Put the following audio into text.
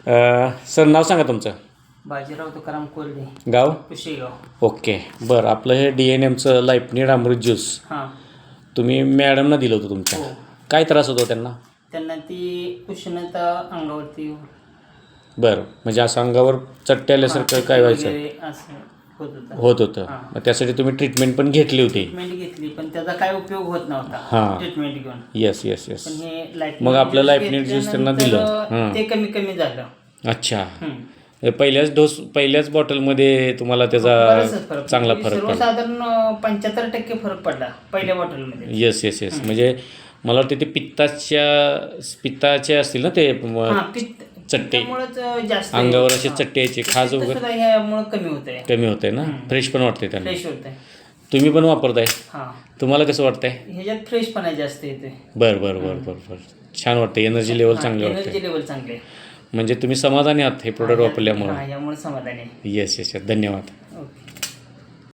Sir नाव सांगा तुमचं. बाजीराव तुकाराम कोल्हे, गाव कुशेगाव. ओके बरं. आपलं हे DNMचं लाईफनीड अमृत ज्यूस हां तुम्ही मॅडमना दिलं होतं तुमच्या. हो. काय त्रास होतो त्यांना? त्यांना ती उष्णता अंगावरती बरं, म्हणजे असं अंगावर चट्टे आल्यासारखं काय व्हायचं? वगैरे असं होत होतं. मग त्यासाठी तुम्ही ट्रीटमेंट पण घेतली होती? ट्रीटमेंट घेतली पण त्याचा काय उपयोग होत नव्हता. हां. ट्रीटमेंट घेऊन येस. पण हे लाईट मग आपलं लाईफनीड ज्यूस त्यांना दिलं. ते कमी झालं. अच्छा. पहिल्याच बॉटलमध्ये तुम्हाला त्याचा चांगला फरक पडला? साधारण 75% फरक पडला पहिल्या बॉटलमध्ये. येस. म्हणजे मला वाटतं ते पित्ताचे असतील ना ते चट्टे, अंगावर असे चट्टे यायचे, खाज वगैरे कमी होत आहे ना. फ्रेश पण वाटते त्यांना. फ्रेश होत आहे. तुम्ही पण वापरताय? हां. तुम्हाला कसं वाटतंय? ह्याच्यात फ्रेशपणा जास्त येते. बरं. छान वाटतं. एनर्जी लेवल चांगली वाटते. एनर्जी लेवल चांगले. म्हणजे तुम्ही समाधानी आहात हे प्रोडक्ट वापरल्यामुळे? यामुळे समाधानी आहे. येस. धन्यवाद.